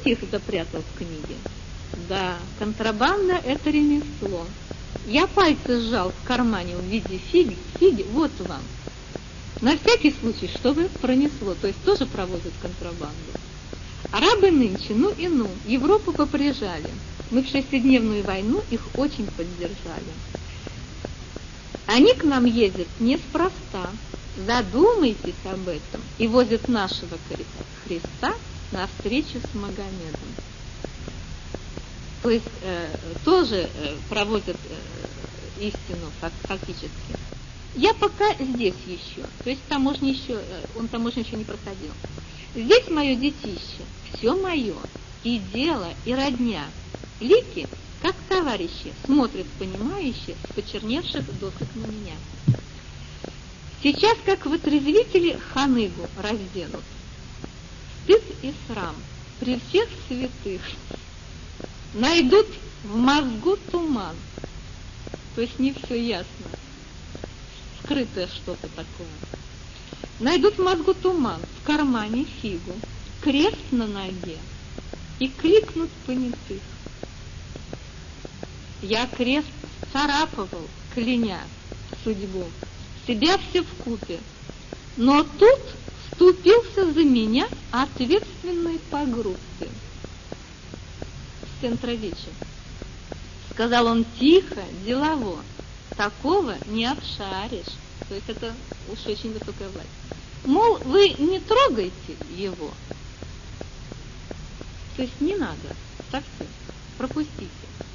стих запрятал в книге. Да, контрабанда – это ремесло. Я пальцы сжал в кармане в виде фиги, вот вам. На всякий случай, чтобы пронесло, то есть тоже провозят контрабанду. Арабы нынче, Европу поприжали. Мы в 6-дневную войну их очень поддержали. Они к нам ездят неспроста. Задумайтесь об этом. И возят нашего Христа на встречу с Магомедом. То есть тоже проводят истину фактически. Я пока здесь еще, то есть таможня еще, он таможню еще не проходил. Здесь мое детище, все мое, и дело, и родня. Лики, как товарищи, смотрят понимающие с почерневших досок на меня. Сейчас, как вытрезвители, ханыгу разденут. Стыд и срам при всех святых. Найдут в мозгу туман. То есть не все ясно. Скрытое что-то такое. Найдут в мозгу туман, в кармане фигу, крест на ноге и кликнут понятых. Я крест царапывал, кляня судьбу, себя все вкупе, но тут вступился за меня ответственный по группе. С центровича. Сказал он тихо, делово, такого не обшаришь. То есть это уж очень высокая власть. Мол, вы не трогайте его. То есть не надо, совсем, пропустите.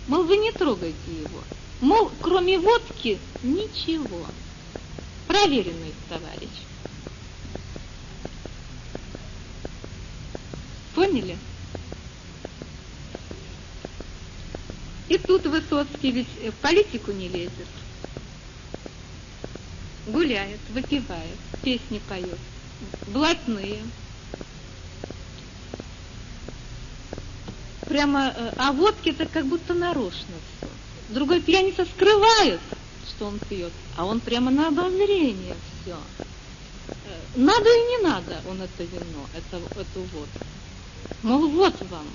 Мол, вы не трогайте его. Мол, кроме водки ничего. Проверенный товарищ. Поняли? И тут Высоцкий ведь в политику не лезет. Гуляет, выпивает, песни поет, блатные. Прямо, а водки-то как будто нарочно все. Другой пьяница скрывает, что он пьет, а он прямо на обозрение все. Надо и не надо он это вино, эту водку. Мол, вот вам.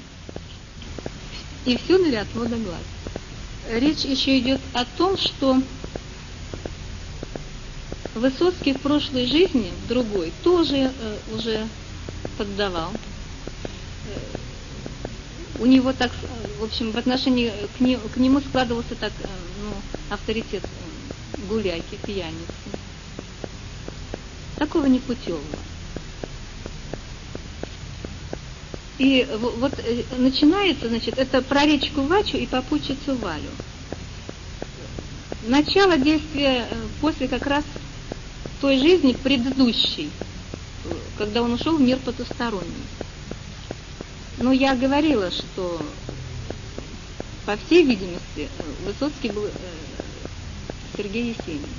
И все для отвода глаз. Речь еще идет о том, что Высоцкий в прошлой жизни, в другой, тоже уже поддавал. У него так, в общем, в отношении к нему складывался так, авторитет гуляки, пьяницы. Такого непутевого. И вот начинается, значит, это про речку Вачу и попутчицу Валю. Начало действия после как раз той жизни предыдущей, когда он ушел в мир потусторонний. Но я говорила, что, по всей видимости, Высоцкий был Сергей Есенин.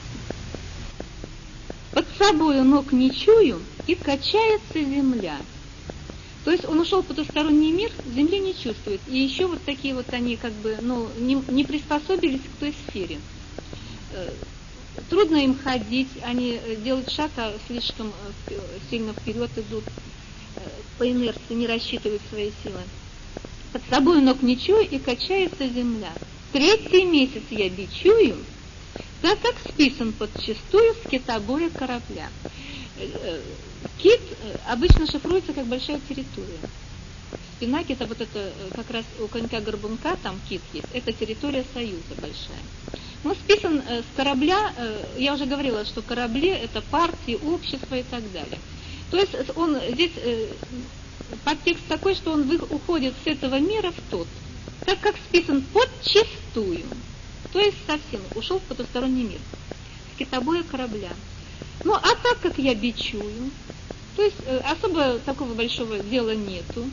Под собою ног не чую, и качается земля. То есть он ушел в потусторонний мир, земли не чувствует. И еще вот такие вот они как бы, не приспособились к той сфере. Трудно им ходить, они делают шаг, а слишком сильно вперед идут, по инерции не рассчитывают свои силы. Под собой ног не чую, и качается земля. 3-й месяц я бичую, так как списан подчистую с китобоя корабля. Кит обычно шифруется как большая территория. Спина кита, вот это как раз у конька-горбунка, там кит есть, это территория Союза большая. Но списан с корабля, я уже говорила, что корабли это партии, общества и так далее. То есть он здесь подтекст такой, что он уходит с этого мира в тот, так как списан подчистую, то есть совсем ушел в потусторонний мир, с китобоя корабля. Ну, а так как я бичую, то есть особо такого большого дела нету,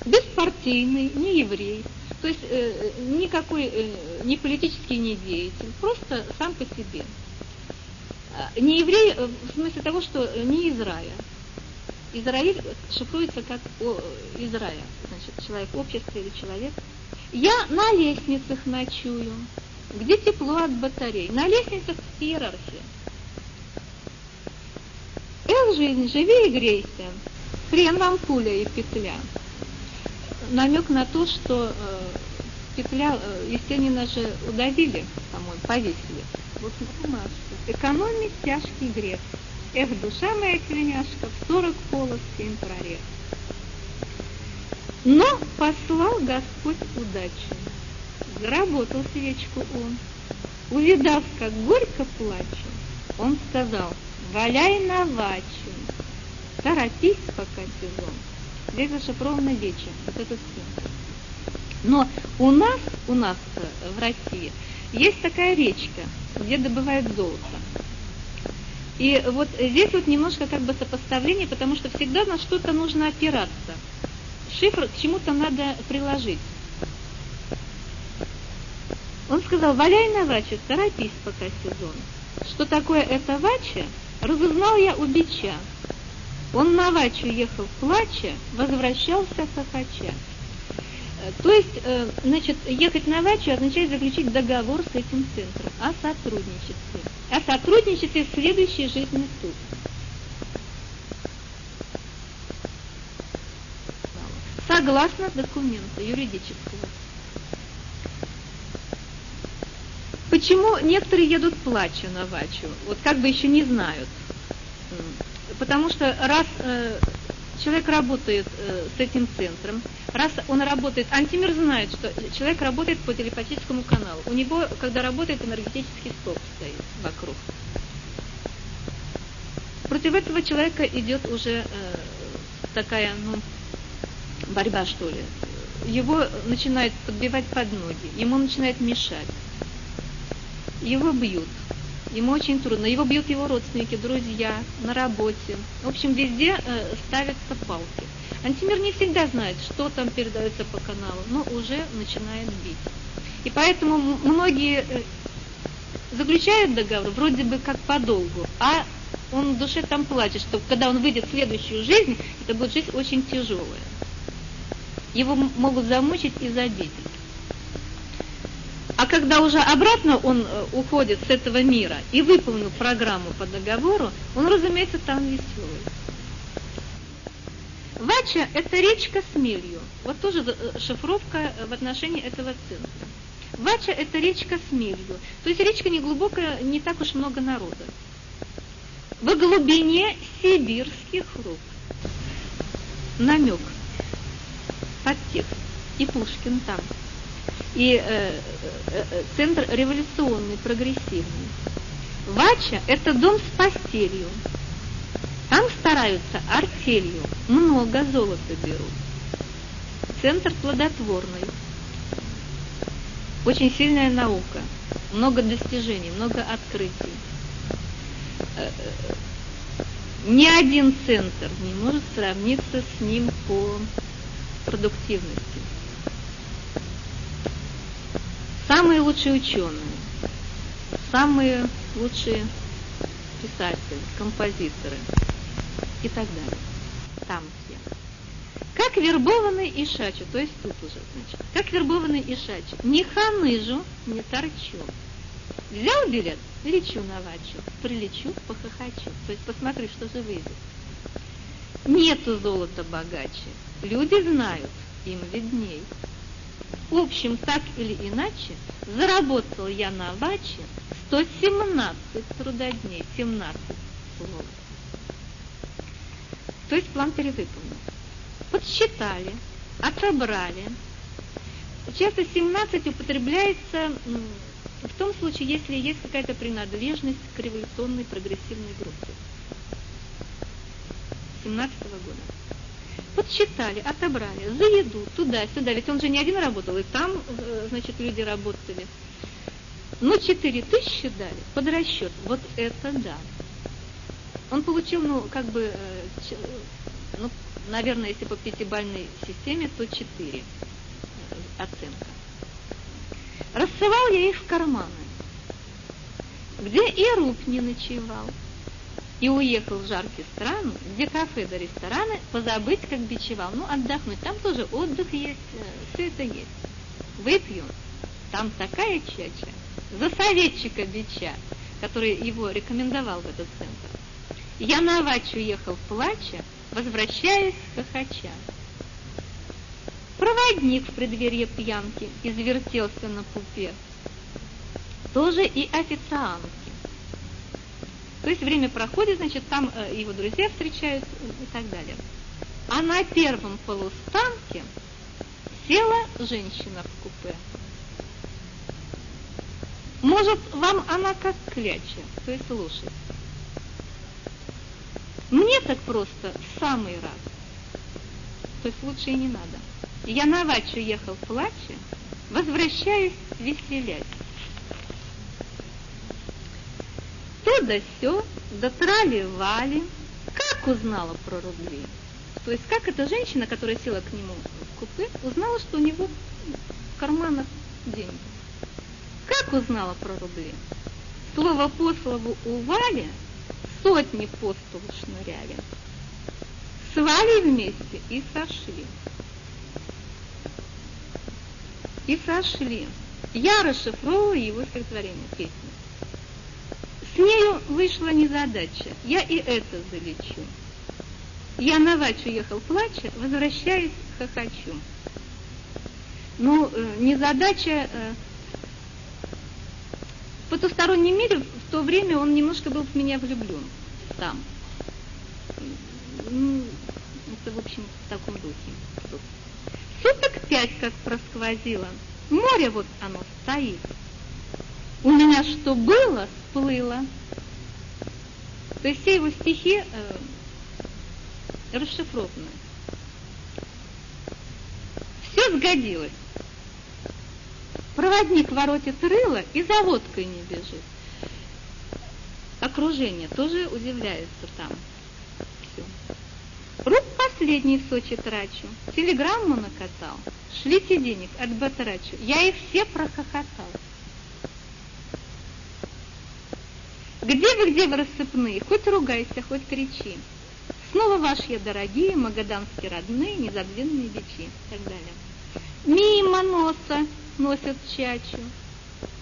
беспартийный, не еврей, то есть никакой не политический не деятель, просто сам по себе. Не еврей в смысле того, что не из рая. Израиль шифруется как из рая, значит, человек общества или человек. Я на лестницах ночую, где тепло от батарей. На лестницах иерархия. Эх, жизнь, живи и грейся. Хрен вам пуля и петля. Намек на то, что петля, Есенина же удавили, по-моему, повесили. Вот бумажка. Экономить тяжкий грех. Эх, душа моя тельняшка, в 40 полос 7 прорех. Но послал Господь удачу. Заработал свечку он. Увидав, как горько плачу, он сказал: валяй на вачу, торопись, пока сезон. Здесь зашифрована вече, вот этот стих. Но у нас в России есть такая речка, где добывают золото. И вот здесь вот немножко как бы сопоставление, потому что всегда на что-то нужно опираться. Шифр к чему-то надо приложить. Он сказал: валяй на ваче, торопись, пока сезон. Что такое это вача, разузнал я у бича. Он на вачу ехал плача, возвращался хохоча. То есть, значит, ехать на вачу означает заключить договор с этим центром о сотрудничестве. О сотрудничестве в следующей жизни тут. Согласно документа юридического. Почему некоторые едут плача на вачу? Вот как бы еще не знают. Потому что раз человек работает с этим центром, раз он работает, Антимир знает, что человек работает по телепатическому каналу. У него, когда работает, энергетический столб стоит вокруг. Против этого человека идет уже такая, борьба, что ли. Его начинает подбивать под ноги, ему начинает мешать. Его бьют. Ему очень трудно. Его бьют его родственники, друзья, на работе. В общем, везде ставятся палки. Антимир не всегда знает, что там передается по каналу, но уже начинает бить. И поэтому многие заключают договор вроде бы как по долгу, а он в душе там плачет, что когда он выйдет в следующую жизнь, это будет жизнь очень тяжелая. Его могут замучить и забить. А когда уже обратно он уходит с этого мира и выполнил программу по договору, он, разумеется, там веселый. Вача – это речка с мелью. Вот тоже шифровка в отношении этого центра. Вача – это речка с мелью. То есть речка не глубокая, не так уж много народа. Во глубине сибирских рук. Намек. Подтекст. И Пушкин там. И центр революционный, прогрессивный. Вача – это дом с постелью. Там стараются артелью, много золота берут. Центр плодотворный. Очень сильная наука, много достижений, много открытий. Ни один центр не может сравниться с ним по продуктивности. Самые лучшие ученые, самые лучшие писатели, композиторы и так далее. Там все. Как вербованный ишачу, то есть тут уже, значит, как вербованный ишачу, не ханыжу, не торчу. Взял билет, лечу на вачу, прилечу, похохочу. То есть посмотри, что же выйдет. Нету золота богаче, люди знают, им видней. В общем, так или иначе, заработал я на ваче 117 трудодней, 17 слов. То есть план перевыполнен. Подсчитали, отобрали. Часто 17 употребляется в том случае, если есть какая-то принадлежность к революционной прогрессивной группе. 17-го года. Подсчитали, отобрали, за еду, туда-сюда, ведь он же не один работал, и там, значит, люди работали. Ну, 4000 дали под расчет, вот это да. Он получил, наверное, если по 5-бальной системе, то 4 оценка. Рассылал я их в карманы, где и руб не ночевал. И уехал в жаркие страны, где кафе да рестораны, позабыть, как бичевал. Отдохнуть. Там тоже отдых есть, все это есть. Выпью, там такая чача, за советчика бича, который его рекомендовал в этот центр. Я на авачу ехал плача, возвращаясь хохоча. Проводник в преддверье пьянки извертелся на пупе. Тоже и официантки. То есть время проходит, значит, там его друзья встречаются и так далее. А на первом полустанке села женщина в купе. Может, вам она как кляча, то есть лошадь. Мне так просто в самый раз. То есть лучше и не надо. Я на авачу ехал плача, возвращаясь веселясь. То да сё, да трали-вали. Как узнала про рубли? То есть как эта женщина, которая села к нему в купе, узнала, что у него в карманах деньги? Как узнала про рубли? Слово по слову у Вали сотни по столу шныряли. С Валей вместе и сошли. И сошли. Я расшифровываю его стихотворение, песню. С нею вышла незадача, я и это залечу. Я на авачу ехал плача, возвращаясь хохочу. Ну, незадача... В потустороннем мире в то время он немножко был в меня влюблен там. Ну, это, в общем, в таком духе. Суток 5 как просквозило. Море вот оно стоит. У меня что было, всплыло. То есть все его стихи расшифрованы. Все сгодилось. Проводник воротит рыло и за водкой не бежит. Окружение тоже удивляется там. Все. Руб последний в Сочи трачу. Телеграмму накатал. Шлите денег, отбатрачу. Я их все прохохотал. Где вы, рассыпные? Хоть ругайся, хоть кричи. Снова ваши дорогие, магаданские родные, незабвенные бичи. И так далее. Мимо носа носят чачу.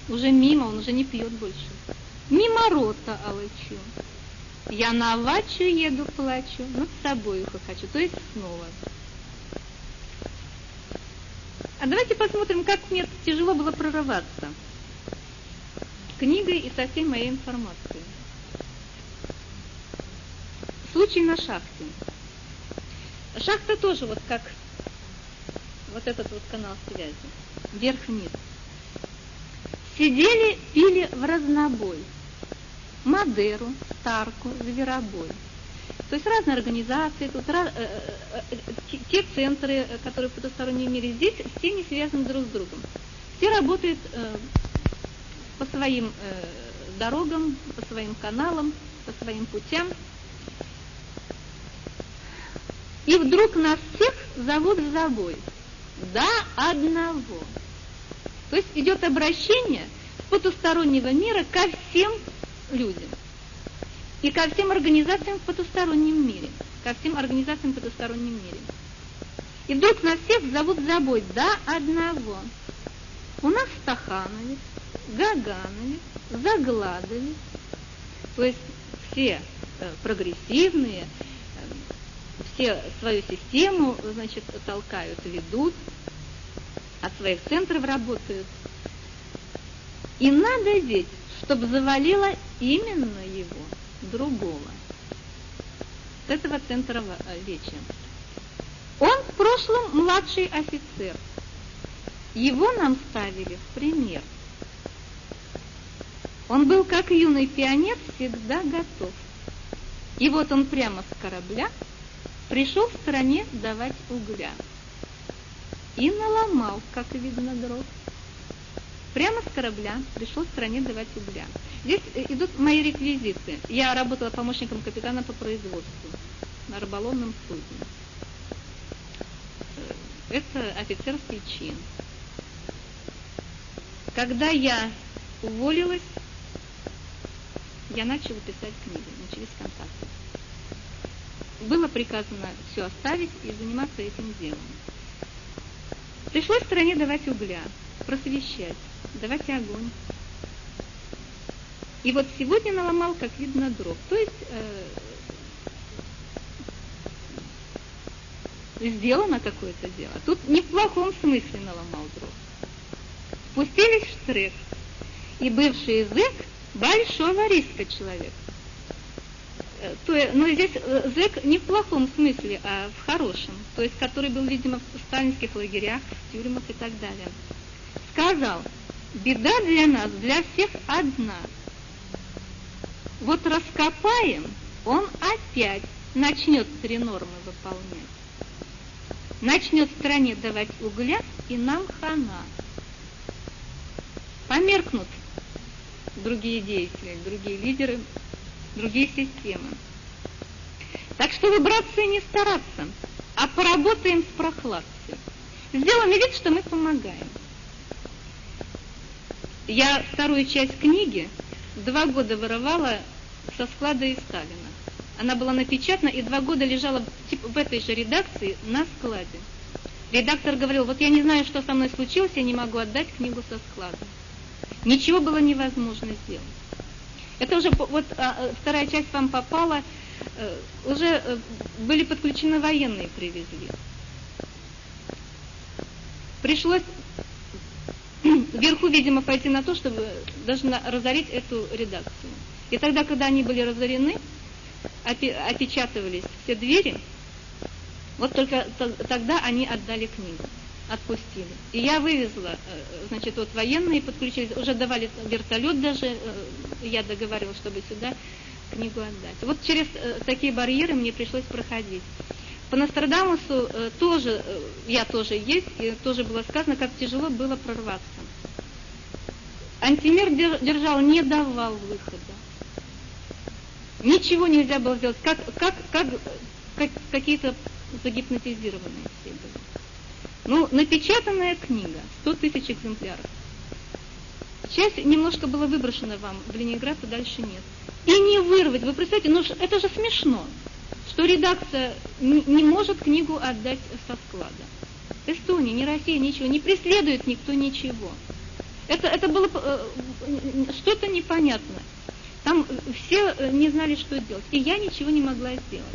Уже мимо, он уже не пьет больше. Мимо рота алычу. Я на авачу еду, плачу, над собою хохочу. То есть снова. А давайте посмотрим, как мне тяжело было прорываться книгой и со всей моей информацией. Случай на шахте. Шахта тоже вот как вот этот вот канал связи. Вверх-вниз. Сидели, пили в разнобой. Мадеру, Старку, Зверобой. То есть разные организации, тут те центры, которые в потустороннем мире здесь, все не связаны друг с другом. Все работают по своим дорогам, по своим каналам, по своим путям. И вдруг нас всех зовут в забой. До одного. То есть идет обращение с потустороннего мира ко всем людям. И ко всем организациям в потустороннем мире. Ко всем организациям в потустороннем мире. И вдруг нас всех зовут в забой до одного. У нас Стахановец, Гагановец, Загладовец. То есть все прогрессивные, все свою систему, значит, толкают, ведут, от своих центров работают. И надо ведь, чтобы завалило именно его, другого, с этого центра веча. Он в прошлом младший офицер. Его нам ставили в пример. Он был, как юный пионер, всегда готов. И вот он прямо с корабля пришел в стране давать угля. И наломал, как видно, дров. Прямо с корабля пришел в стране давать угля. Здесь идут мои реквизиты. Я работала помощником капитана по производству на рыболовном судне. Это офицерский чин. Когда я уволилась, я начала писать книги, начались контакты. Было приказано все оставить и заниматься этим делом. Пришлось в стране давать угля, просвещать, давать огонь. И вот сегодня наломал, как видно, дров. То есть сделано какое-то дело. Тут не в плохом смысле наломал дров. Спустились в штрек, и бывший зэк большого риска человек. Но здесь зэк не в плохом смысле, а в хорошем, то есть который был, видимо, в сталинских лагерях, в тюрьмах и так далее. Сказал: беда для нас, для всех одна. Вот раскопаем, он опять начнет 3 нормы выполнять. Начнет стране давать угля, и нам хана. Померкнут другие деятели, другие лидеры, другие системы. Так что вы, братцы, не стараться, а поработаем с прохладцей. Сделаем вид, что мы помогаем. Я вторую часть книги 2 года воровала со склада из Сталина. Она была напечатана и 2 года лежала в этой же редакции на складе. Редактор говорил: вот я не знаю, что со мной случилось, я не могу отдать книгу со склада. Ничего было невозможно сделать. Это уже, вот вторая часть вам попала, уже были подключены военные, привезли. Пришлось вверху, видимо, пойти на то, чтобы даже разорить эту редакцию. И тогда, когда они были разорены, опечатывались все двери, вот только тогда они отдали книгу, отпустили. И я вывезла, значит, вот военные подключились, уже давали вертолет даже, я договаривалась, чтобы сюда книгу отдать. Вот через такие барьеры мне пришлось проходить. По Нострадамусу тоже, я тоже есть, и тоже было сказано, как тяжело было прорваться. Антимир держал, не давал выхода. Ничего нельзя было сделать, как какие-то загипнотизированные все были. Ну, напечатанная книга, 100 тысяч экземпляров. Часть немножко была выброшена вам в Ленинград, а дальше нет. И не вырвать, вы представляете, ну это же смешно, что редакция не может книгу отдать со склада. Эстония, ни Россия, ничего, не преследует никто ничего. Это было что-то непонятное. Там все не знали, что делать. И я ничего не могла сделать.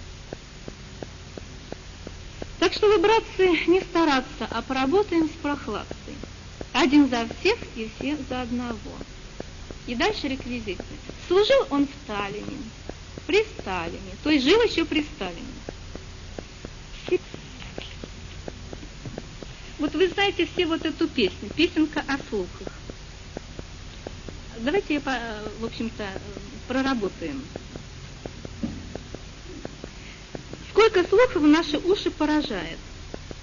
Так что вы, братцы, не стараться, а поработаем с прохладцей. Один за всех и все за одного. И дальше реквизиты. Служил он в Сталине, при Сталине, то есть жил еще при Сталине. Вот вы знаете все вот эту песню, песенка о слухах. Давайте, в общем-то, проработаем. Сколько слухов в наши уши поражает,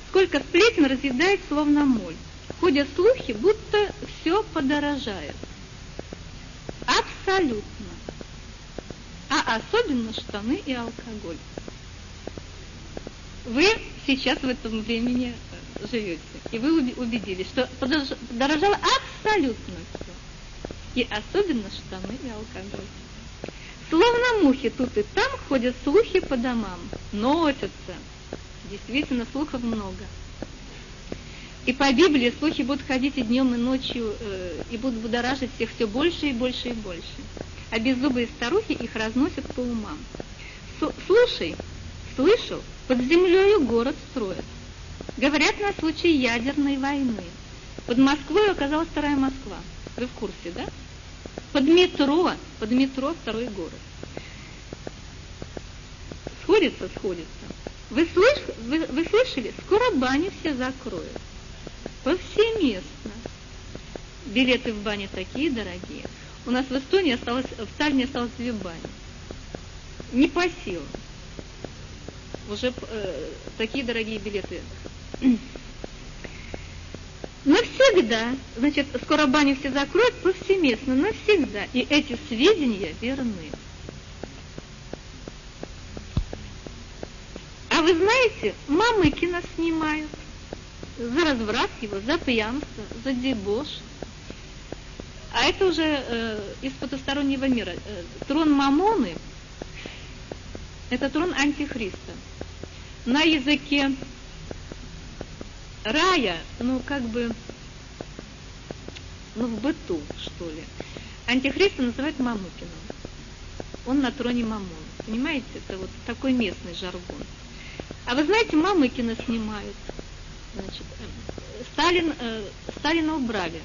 сколько сплетен разъедает, словно моль. Ходят слухи, будто все подорожает. Абсолютно. А особенно штаны и алкоголь. Вы сейчас в этом времени живете, и вы убедились, что подорожало абсолютно все. И особенно штаны и алкоголь. Словно мухи тут и там ходят слухи по домам, носятся. Действительно, слухов много. И по Библии слухи будут ходить и днем, и ночью, и будут будоражить всех все больше и больше и больше. А беззубые старухи их разносят по умам. Слушай, слышал, под землею город строят. Говорят, на случай ядерной войны. Под Москвой оказалась вторая Москва. Вы в курсе, да? Под метро второй город. Сходится. Вы слышали? Скоро бани все закроют. Повсеместно. Билеты в бане такие дорогие. У нас в Эстонии в Таллине осталось 2 бани. Не по силам. Уже такие дорогие билеты. Навсегда, значит, скоро бани все закроют, повсеместно, навсегда. И эти сведения верны. А вы знаете, Мамыкина снимают за разврат его, за пьянство, за дебош. А это уже из потустороннего мира. Трон Мамоны – это трон Антихриста. На языке рая, в быту, что ли. Антихриста называют Мамыкиным. Он на троне Мамоны. Понимаете, это вот такой местный жаргон. А вы знаете, Мамыкина снимают. Значит, Сталина убрали.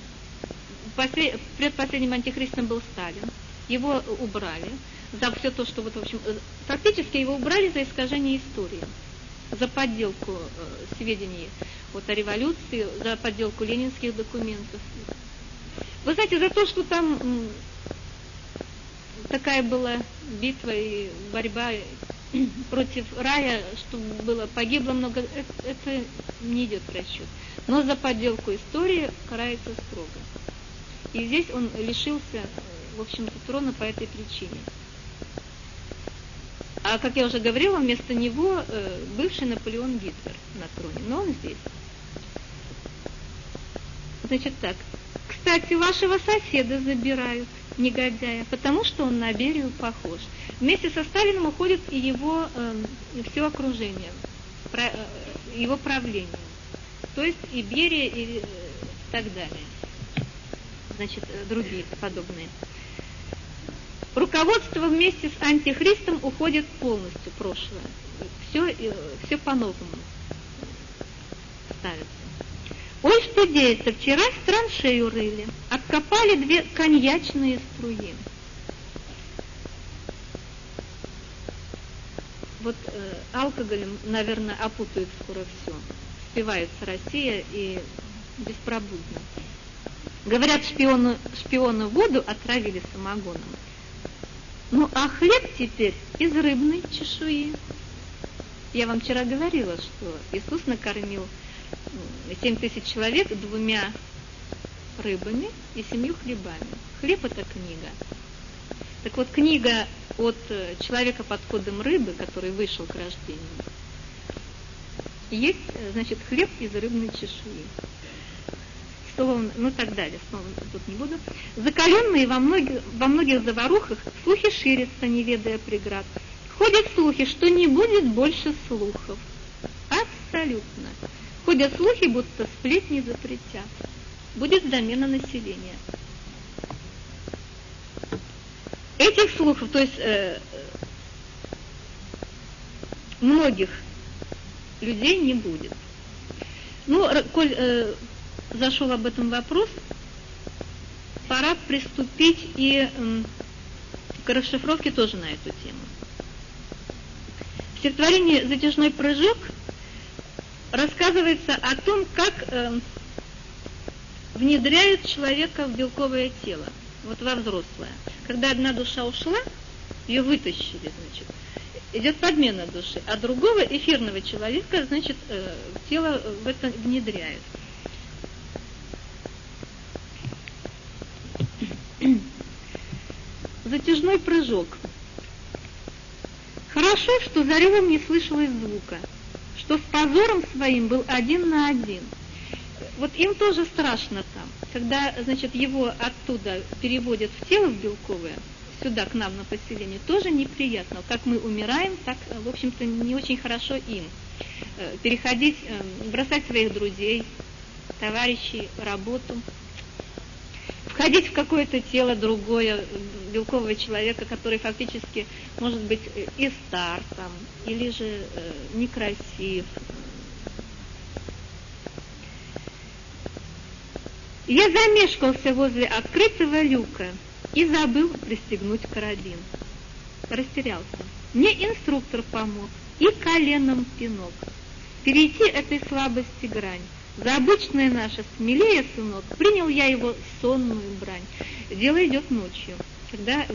Предпоследним антихристом был Сталин. Его убрали за все то, что вот, в общем, фактически его убрали за искажение истории, за подделку сведений вот, о революции, за подделку ленинских документов. Вы знаете, за то, что там такая была битва и борьба против рая, что было, погибло много, это не идет в расчет. Но за подделку истории карается строго. И здесь он лишился, в общем-то, трона по этой причине. А, как я уже говорила, вместо него бывший Наполеон Гитлер на троне, но он здесь. Значит так, кстати, вашего соседа забирают, негодяя, потому что он на Берию похож. Вместе со Сталиным уходит и его все окружение, его правление. То есть и Берия, и так далее. Значит, другие подобные. Руководство вместе с антихристом уходит полностью в прошлое. Все по-новому ставится. Ой, что деется, вчера траншею рыли, откопали 2 коньячные струи. Вот алкоголем, наверное, опутают скоро все. Спивается Россия и беспробудно. Говорят, шпионы воду отравили самогоном. Ну, а хлеб теперь из рыбной чешуи. Я вам вчера говорила, что Иисус накормил 7000 человек 2 рыбами и 7 хлебами. Хлеб – это книга. Так вот, книга от человека под кодом рыбы, который вышел к рождению, есть, значит, хлеб из рыбной чешуи. Словом, ну так далее, снова тут не буду. Закаленные во многих заварухах слухи ширятся, не ведая преград. Ходят слухи, что не будет больше слухов. Абсолютно. Ходят слухи, будто сплетни запретят. Будет замена населения. Этих слухов, то есть многих людей не будет. Ну, коль зашел об этом вопрос, пора приступить и к расшифровке тоже на эту тему. В стихотворении «Затяжной прыжок» рассказывается о том, как внедряют человека в белковое тело, вот во взрослое. Когда одна душа ушла, ее вытащили, значит, идет подмена души, а другого эфирного человека, значит, в тело в это внедряют. Затяжной прыжок. Хорошо, что за ревом не слышалось звука, что с позором своим был 1 на 1. Вот им тоже страшно там, когда, значит, его оттуда переводят в тело, в белковое, сюда, к нам на поселение, тоже неприятно. Как мы умираем, так, в общем-то, не очень хорошо им. Переходить, бросать своих друзей, товарищей, работу, входить в какое-то тело другое, белкового человека, который фактически может быть и стар там, или же некрасив. Я замешкался возле открытого люка и забыл пристегнуть карабин. Растерялся. Мне инструктор помог и коленом пинок. Перейти этой слабости грань. За обычное наше смелее, сынок, принял я его сонную брань. Дело идет ночью, когда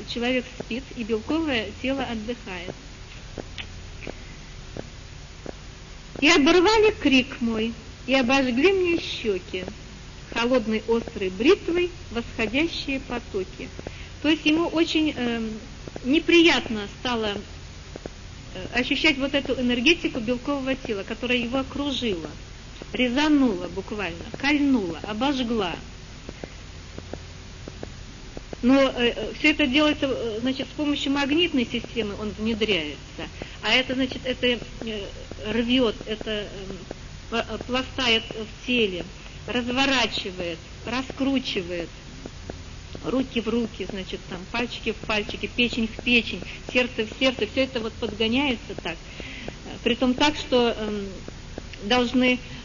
человек спит и белковое тело отдыхает. И оборвали крик мой, и обожгли мне щеки, холодной острой бритвой восходящие потоки. То есть ему очень неприятно стало ощущать вот эту энергетику белкового тела, которая его окружила. Резанула буквально, кольнула, обожгла. Но все это делается, значит, с помощью магнитной системы он внедряется. А это, значит, это рвет, это пластает в теле, разворачивает, раскручивает. Руки в руки, значит, там, пальчики в пальчики, печень в печень, сердце в сердце. Все это вот подгоняется так, Притом так, что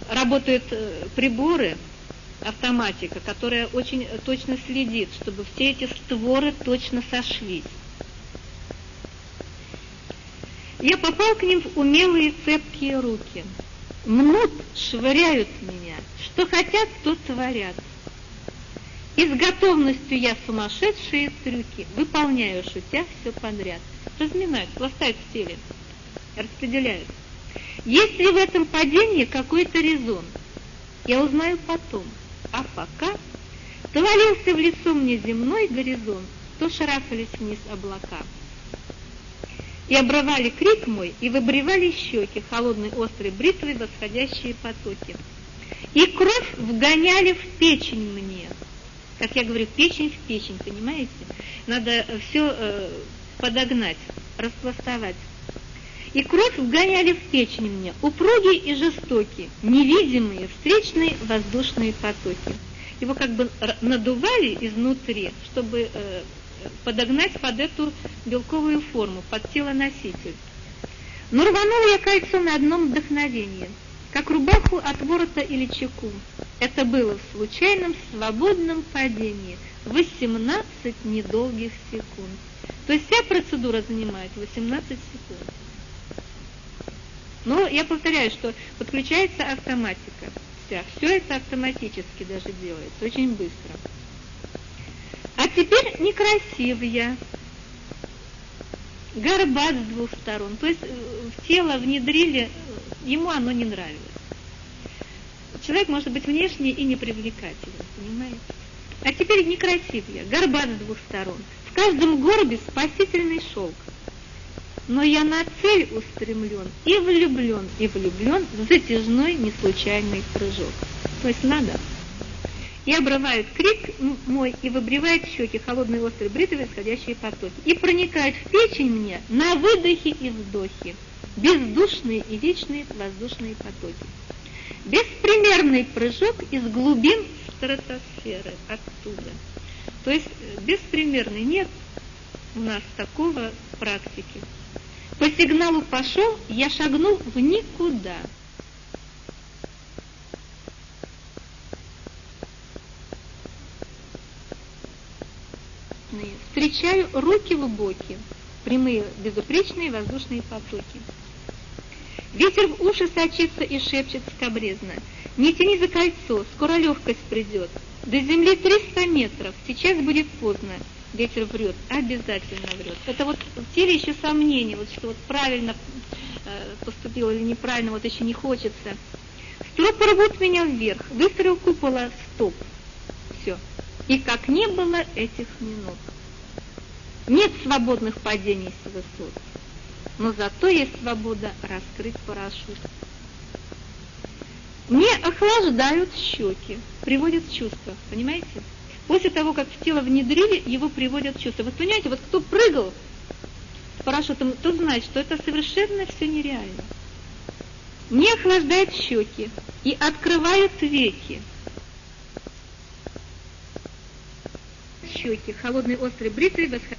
работают приборы, автоматика, которая очень точно следит, чтобы все эти створы точно сошлись. Я попал к ним в умелые цепкие руки. Мнут, швыряют меня, что хотят, то творят. И с готовностью я сумасшедшие трюки выполняю, шутя все подряд. Разминают, пластают в теле, распределяют. Есть ли в этом падении какой-то резон? Я узнаю потом. А пока то валился в лицо мне земной горизонт, то шарахались вниз облака. И обрывали крик мой, и выбривали щеки холодной острой бритвой восходящие потоки. И кровь вгоняли в печень мне. Как я говорю, печень в печень, понимаете? Надо все подогнать, распластовать. И кровь вгоняли в печень мне, упругие и жестокие, невидимые встречные воздушные потоки. Его как бы надували изнутри, чтобы подогнать под эту белковую форму, под тело-носитель. Но рванула я кольцо на одном вдохновении, как рубаху от ворота или чеку. Это было в случайном свободном падении, 18 недолгих секунд. То есть вся процедура занимает 18 секунд. Но я повторяю, что подключается автоматика. Все это автоматически даже делается, очень быстро. А теперь некрасив я, горбат с двух сторон. То есть в тело внедрили, ему оно не нравилось. Человек может быть внешне и непривлекателен, понимаете? А теперь некрасив я, горбат с двух сторон. В каждом горбе спасительный шелк. Но я на цель устремлен и влюблен в затяжной неслучайный прыжок. То есть надо. И обрывает крик мой, и выбривает щеки холодные острые бритвы, исходящие потоки. И проникает в печень мне на выдохе и вдохе, бездушные и вечные воздушные потоки. Беспримерный прыжок из глубин стратосферы, оттуда. То есть беспримерный, нет у нас такого в практике. По сигналу пошел, я шагнул в никуда. Встречаю руки в боки, прямые, безупречные воздушные потоки. Ветер в уши сочится и шепчет скабрезно. Не тяни за кольцо, скоро легкость придет. До земли 300 метров, сейчас будет поздно. Ветер врет, обязательно врет. Это вот в теле еще сомнения, вот что вот правильно поступил или неправильно, вот еще не хочется. Стропы рвут меня вверх, выстрел купола, стоп. Все. И как не было этих минут. Нет свободных падений с высот, но зато есть свобода раскрыть парашют. Мне охлаждают щеки, приводят в чувство, понимаете? После того, как в тело внедрили, его приводят в чувство. Вы понимаете, вот кто прыгал с парашютом, тот знает, что это совершенно все нереально. Мне охлаждают щеки и открывают веки. Щеки, холодной острой бритвой восходящей.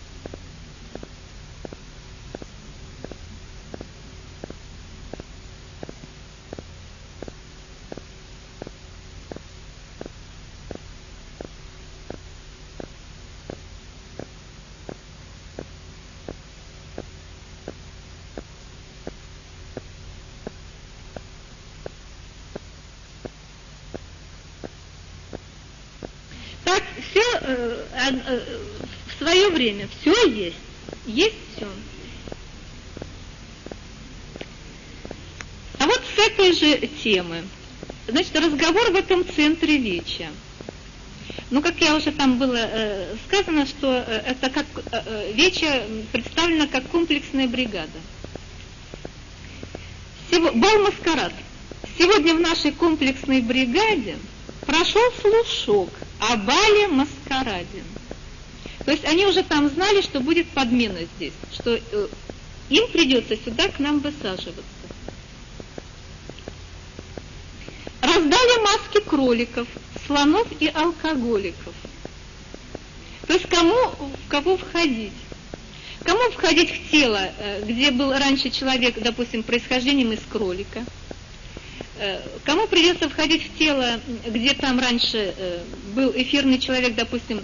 Так, все в свое время, все есть все. А вот с этой же темы, значит, разговор в этом центре Веча. Ну, как я уже там было сказано, что это как Веча представлена как комплексная бригада. Бал-маскарад. Сегодня в нашей комплексной бригаде прошел слушок о бале-маскараде. То есть они уже там знали, что будет подмена здесь, что им придется сюда к нам высаживаться. Раздали маски кроликов, слонов и алкоголиков. То есть кому в кого входить. Кому входить в тело, где был раньше человек, допустим, происхождением из кролика? Кому придется входить в тело, где там раньше был эфирный человек, допустим,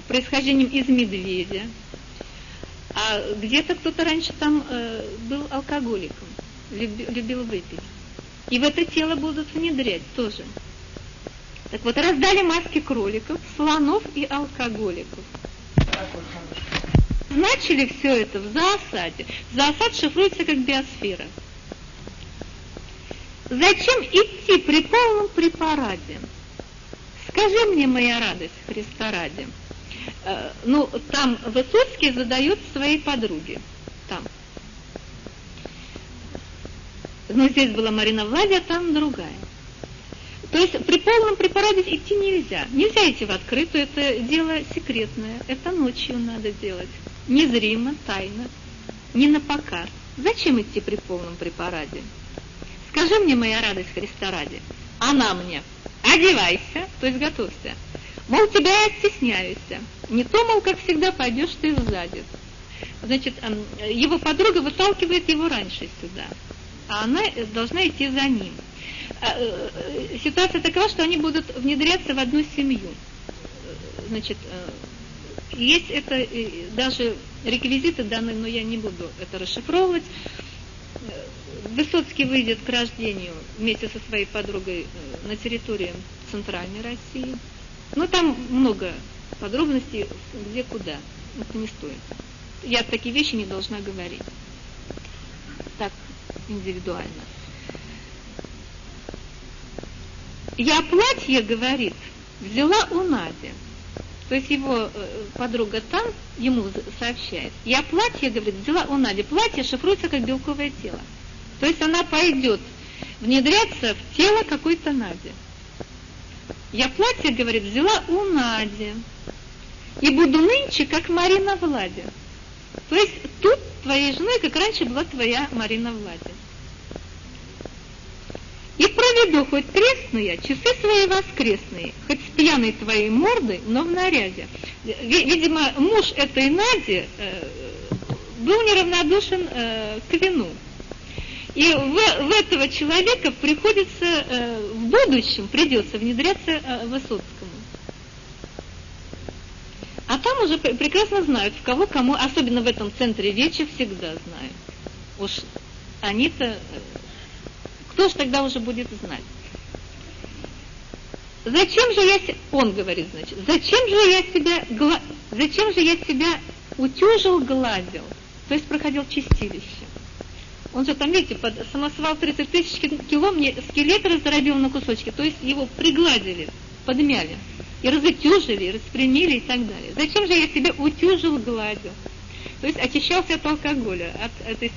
происхождением из медведя? А где-то кто-то раньше там был алкоголиком, любил выпить. И в это тело будут внедрять тоже. Так вот, раздали маски кроликов, слонов и алкоголиков. Начали все это в зоосаде. Зоосад шифруется как биосфера. Зачем идти при полном препараде? Скажи мне, моя радость, Христа ради. Ну, там Высоцкий задает своей подруге. Там. Но здесь была Марина Владя, а там другая. То есть при полном препараде идти нельзя. Нельзя идти в открытую, это дело секретное. Это ночью надо делать. Незримо, тайно, не на показ. Зачем идти при полном препараде? Скажи мне, моя радость, Христа ради. Она мне: одевайся, то есть готовься. Мол, тебя я стесняюсь. Не то, мол, как всегда, пойдешь ты сзади. Значит, его подруга выталкивает его раньше сюда, а она должна идти за ним. Ситуация такова, что они будут внедряться в одну семью. Значит, есть это даже реквизиты данные, но я не буду это расшифровывать. Высоцкий выйдет к рождению вместе со своей подругой на территории Центральной России. Но там много подробностей, где куда. Это не стоит. Я такие вещи не должна говорить. Так, индивидуально. Я платье, говорит, взяла у Нади. То есть его подруга там ему сообщает. Я платье, говорит, взяла у Нади. Платье шифруется как белковое тело. То есть она пойдет внедряться в тело какой-то Нади. Я платье, говорит, взяла у Нади. И буду нынче, как Марина Владя. То есть тут твоей женой, как раньше была твоя Марина Владя. И проведу хоть крестные, часы свои воскресные, хоть с пьяной твоей мордой, но в наряде. Видимо, муж этой Нади был неравнодушен к вину. И в этого человека приходится, в будущем придется внедряться Высоцкому. А там уже прекрасно знают, в кого кому, особенно в этом центре речи, всегда знают. Уж они-то, кто ж тогда уже будет знать? Зачем же я, он говорит, значит, зачем же я себя утюжил, гладил, то есть проходил чистилище. Он же там, видите, под самосвал 30 тысяч кило мне скелет раздробил на кусочки, то есть его пригладили, подмяли, и разутюжили, и распрямили и так далее. Зачем же я себя утюжил, гладил? То есть очищался от алкоголя,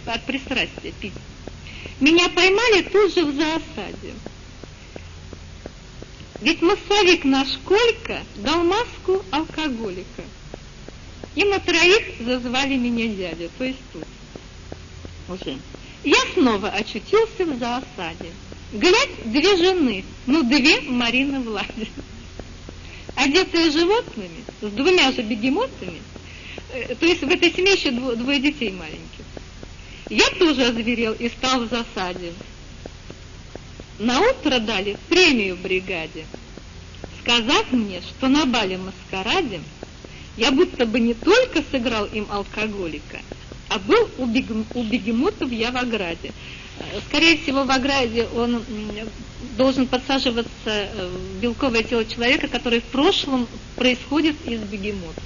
от пристрастия пить. Меня поймали тут же в зоосаде. Ведь массовик наш Колька дал маску алкоголика. И на троих зазвали меня дядя, то есть тут уже. Я снова очутился в зоосаде. Глядь, две жены, две Марины Влади. Одетые животными, с двумя же бегемотами, то есть в этой семье еще двое детей маленьких. Я тоже озверел и стал в засаде. Наутро дали премию бригаде, сказав мне, что на бале-маскараде я будто бы не только сыграл им алкоголика, а был у бегемотов я в ограде. Скорее всего, в ограде он должен подсаживаться в белковое тело человека, который в прошлом происходит из бегемота.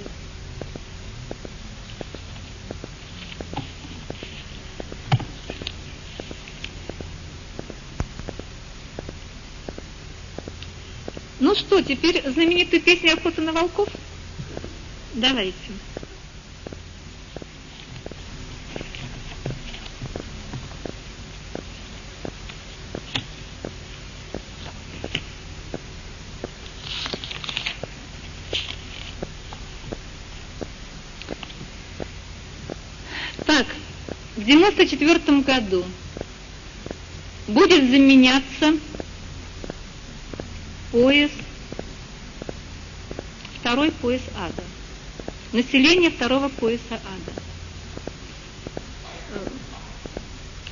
Ну что, теперь знаменитую песню «Охота на волков»? Давайте. Так, в 94 году будет заменяться пояс, второй пояс ада. Население второго пояса ада.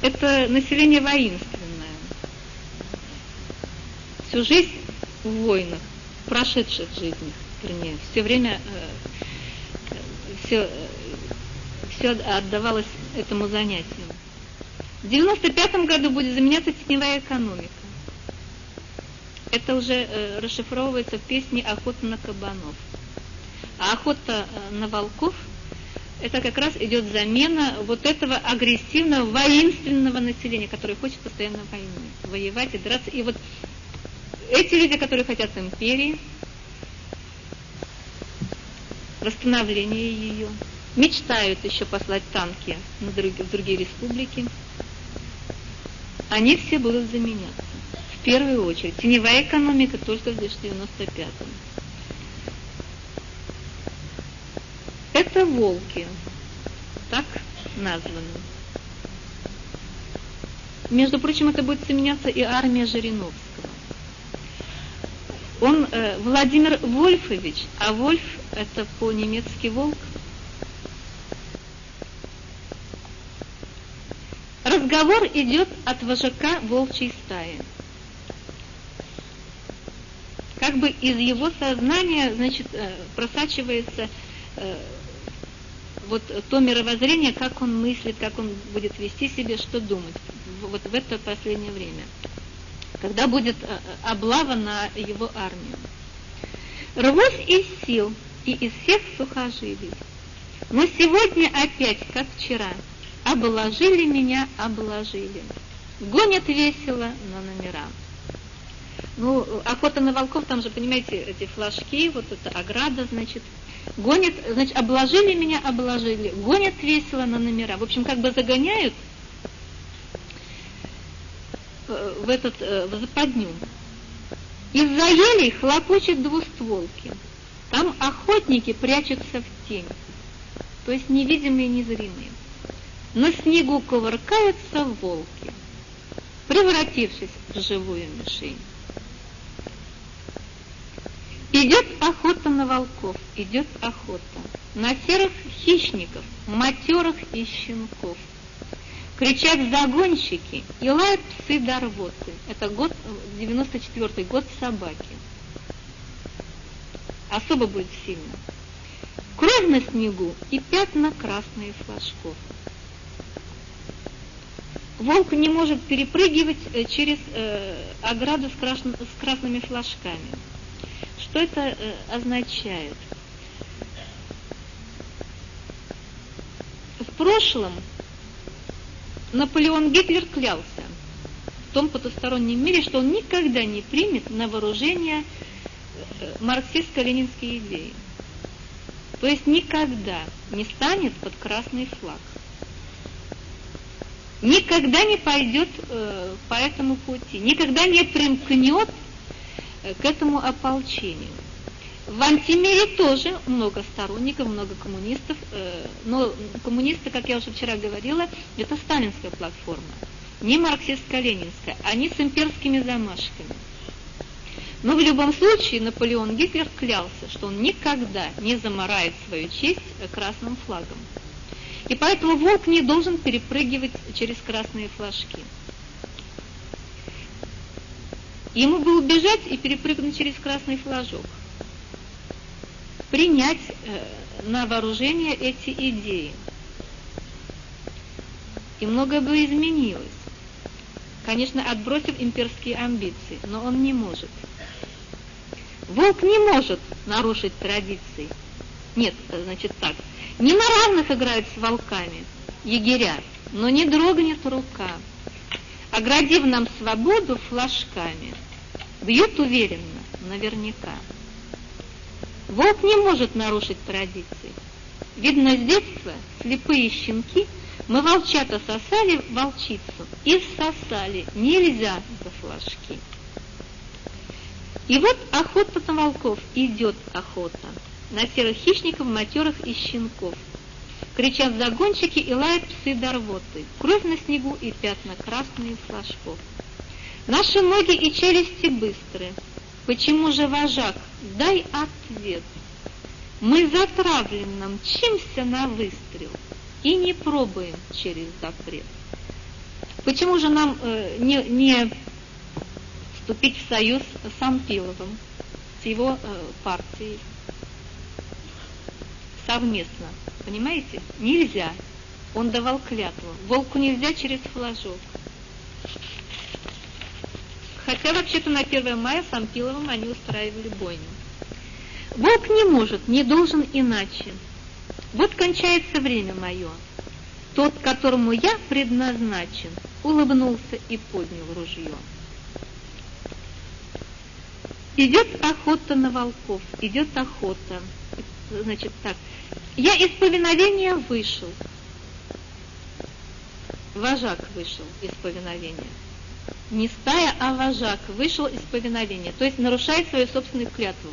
Это население воинственное. Всю жизнь в войнах, в прошедших жизнях, вернее, все время все отдавалось этому занятию. В 95 году будет заменяться теневая экономика. Это уже расшифровывается в песне «Охота на кабанов». А охота на волков – это как раз идет замена вот этого агрессивного, воинственного населения, которое хочет постоянно войны, воевать и драться. И вот эти люди, которые хотят империи, восстановления ее, мечтают еще послать танки в другие республики, они все будут заменяться. В первую очередь. Теневая экономика только в 1995-м. Это волки, так названы. Между прочим, это будет заменяться и армия Жириновского. Он Владимир Вольфович, а Вольф это по-немецки волк. Разговор идет от вожака волчьей стаи. Как бы из его сознания, значит, просачивается вот то мировоззрение, как он мыслит, как он будет вести себя, что думать вот в это последнее время, когда будет облава на его армию. Рвусь из сил и из всех сухожилий, но сегодня опять, как вчера, обложили меня, обложили. Гонят весело на номера. Ну, охота на волков, там же, понимаете, эти флажки, вот эта ограда, значит, гонят, значит, обложили меня, обложили, гонят весело на номера. В общем, как бы загоняют в западню. Из-за елей хлопочут двустволки. Там охотники прячутся в тень, то есть невидимые, незримые. На снегу кувыркаются волки, превратившись в живую мишень. Идет охота на волков, идет охота на серых хищников, матерых и щенков. Кричат загонщики и лают псы до рвоты. Это год, 94-й год собаки. Особо будет сильно. Кровь на снегу и пятна красные флажков. Волк не может перепрыгивать через ограду с красными флажками. Что это означает? В прошлом Наполеон Гитлер клялся в том потустороннем мире, что он никогда не примет на вооружение марксистско-ленинские идеи. То есть никогда не станет под красный флаг. Никогда не пойдет по этому пути, никогда не примкнет к этому ополчению. В антимире тоже много сторонников, много коммунистов, но коммунисты, как я уже вчера говорила, это сталинская платформа, не марксистско-ленинская, они с имперскими замашками. Но в любом случае Наполеон Гитлер клялся, что он никогда не замарает свою честь красным флагом. И поэтому волк не должен перепрыгивать через красные флажки. Ему бы убежать и перепрыгнуть через красный флажок. Принять на вооружение эти идеи. И многое бы изменилось. Конечно, отбросив имперские амбиции, но он не может. Волк не может нарушить традиции. Нет, значит так. Не на равных играют с волками егеря, но не дрогнет рука. Оградив нам свободу флажками, бьют уверенно, наверняка. Волк не может нарушить традиции. Видно, с детства слепые щенки, мы волчата сосали волчицу и всосали, нельзя за флажки. И вот охота на волков, идет охота на серых хищников, матерых и щенков. Кричат загонщики и лают псы до рвоты. Кровь на снегу и пятна красные флажков. Наши ноги и челюсти быстры. Почему же, вожак, дай ответ? Мы затравленно мчимся на выстрел и не пробуем через запрет. Почему же нам не вступить в союз с Ампиловым, с его партией? Совместно. Понимаете? Нельзя. Он давал клятву. Волку нельзя через флажок. Хотя вообще-то на 1 мая с Ампиловым они устраивали бойню. Волк не может, не должен иначе. Вот кончается время мое. Тот, которому я предназначен, улыбнулся и поднял ружье. Идет охота на волков, идет охота. Значит так, я из повиновения вышел. Вожак вышел из повиновения. Не стая, а вожак вышел из повиновения, то есть нарушает свою собственную клятву.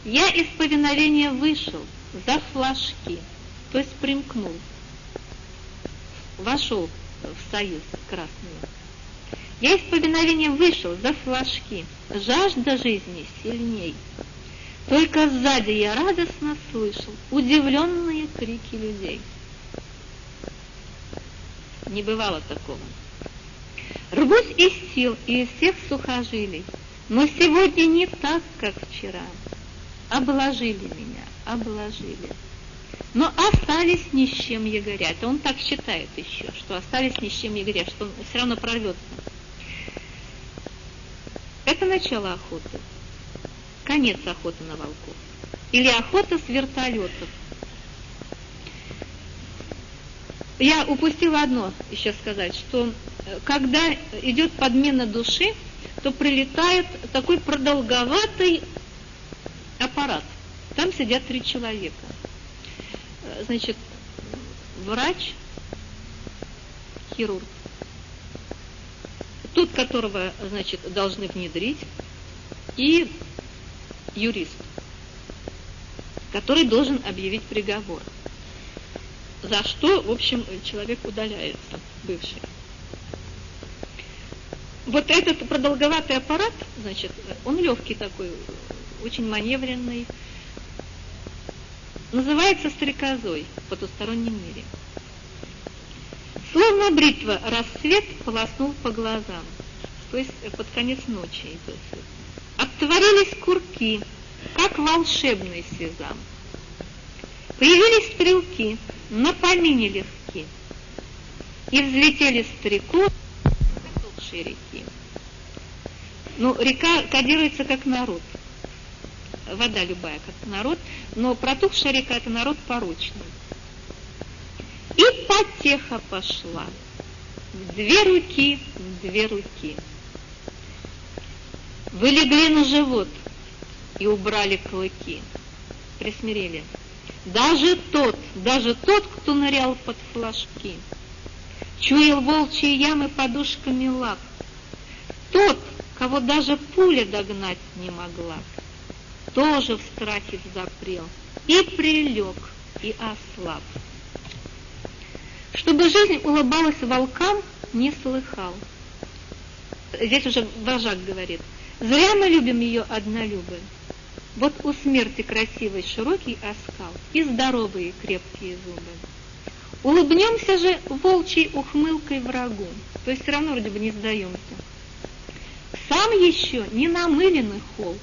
Я из повиновения вышел за флажки, то есть примкнул, вошел в союз красный. Я из повиновения вышел за флажки, жажда жизни сильней. Только сзади я радостно слышал удивленные крики людей. Не бывало такого. Рвусь из сил и из всех сухожилий, но сегодня не так, как вчера. Обложили меня, обложили. Но остались ни с чем егоря. Это он так считает еще, что остались ни с чем егоря, что он все равно прорвется. Это начало охоты. Конец охоты на волков. Или охота с вертолетов. Я упустила одно еще сказать, что когда идет подмена души, то прилетает такой продолговатый аппарат. Там сидят 3 человека. Значит, врач, хирург, тот, которого, значит, должны внедрить, и юрист, который должен объявить приговор. За что, в общем, человек удаляется, бывший. Вот этот продолговатый аппарат, значит, он легкий такой, очень маневренный, называется стрекозой в потустороннем мире. Словно бритва рассвет полоснул по глазам, то есть под конец ночи идет свет. Оттворились курки, как волшебный сезам. Появились стрелки, на помине легки, и взлетели стрекозы в толще реки. Ну, река кодируется как народ. Вода любая как народ, но протухшая река — это народ порочный. И потеха пошла. В 2 руки, в 2 руки. Вы легли на живот и убрали клыки. Присмирели. Даже тот, кто нырял под флажки, чуял волчьи ямы подушками лап. Тот, кого даже пуля догнать не могла, тоже в страхе взапрел и прилег, и ослаб. Чтобы жизнь улыбалась волкам, не слыхал. Здесь уже вожак говорит: зря мы любим ее однолюбой. Вот у смерти красивый широкий оскал и здоровые крепкие зубы. Улыбнемся же волчьей ухмылкой врагу, то есть все равно вроде бы не сдаемся. Сам еще не намылены холки,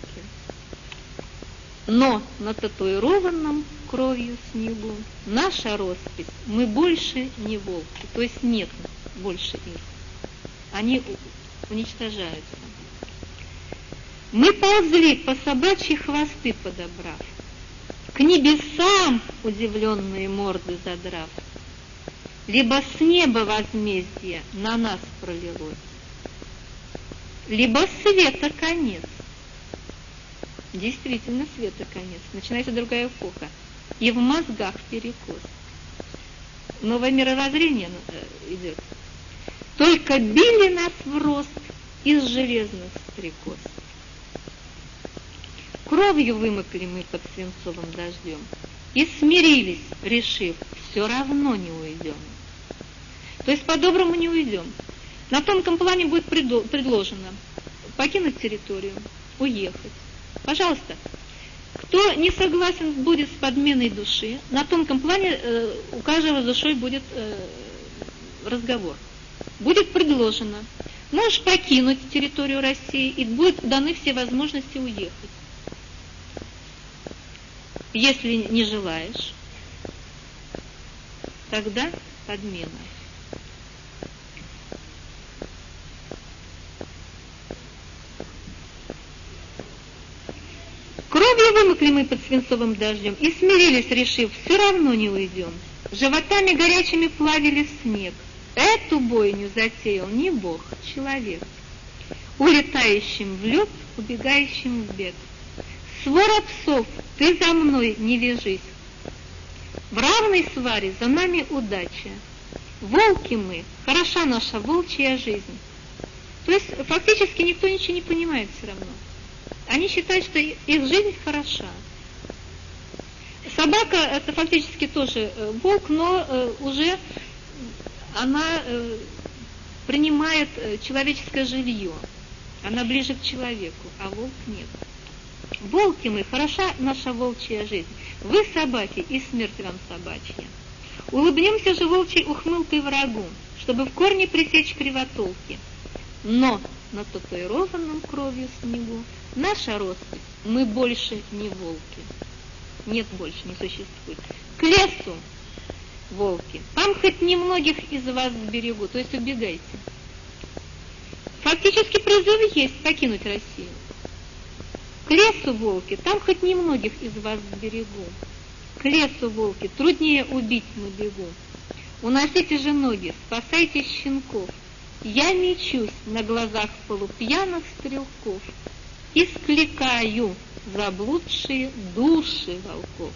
но на татуированном кровью снегу наша роспись: мы больше не волки, то есть нет больше их. Они уничтожаются. Мы ползли по собачьи хвосты подобрав, к небесам удивленные морды задрав. Либо с неба возмездие на нас пролилось, либо света конец. Действительно, света конец. Начинается другая эпоха. И в мозгах перекос. Новое мировоззрение идет. Только били нас в рост из железных стрекоз. Кровью вымокли мы под свинцовым дождем и смирились, решив, все равно не уйдем. То есть по-доброму не уйдем. На тонком плане будет предложено покинуть территорию, уехать. Пожалуйста, кто не согласен будет с подменой души, на тонком плане у каждого с душой будет разговор. будет предложено: можешь покинуть территорию России, и будут даны все возможности уехать. Если не желаешь, тогда подмена. Кровью вымокли мы под свинцовым дождем и смирились, решив, все равно не уйдем. Животами горячими плавили снег. Эту бойню затеял не Бог, человек. Улетающим в лед, убегающим в бег. Свора псов, ты за мной не вяжись. В равной сваре за нами удача. Волки мы, хороша наша волчья жизнь. То есть фактически никто ничего не понимает все равно. Они считают, что их жизнь хороша. Собака — это фактически тоже волк, но уже она принимает человеческое жилье. Она ближе к человеку, а волк нет. Волки мы, хороша наша волчья жизнь. Вы собаки, и смерть вам собачья. Улыбнемся же волчьей ухмылкой врагу, чтобы в корне пресечь кривотолки. Но на татуированном кровью снегу наша роспись, мы больше не волки. Нет больше, не существует. К лесу, волки, там хоть немногих из вас сберегу, то есть убегайте. Фактически призыв есть покинуть Россию. К лесу, волки, там хоть немногих из вас сберегу. К лесу, волки, труднее убить на бегу. Уносите же ноги, спасайте щенков. Я мечусь на глазах полупьяных стрелков и скликаю заблудшие души волков.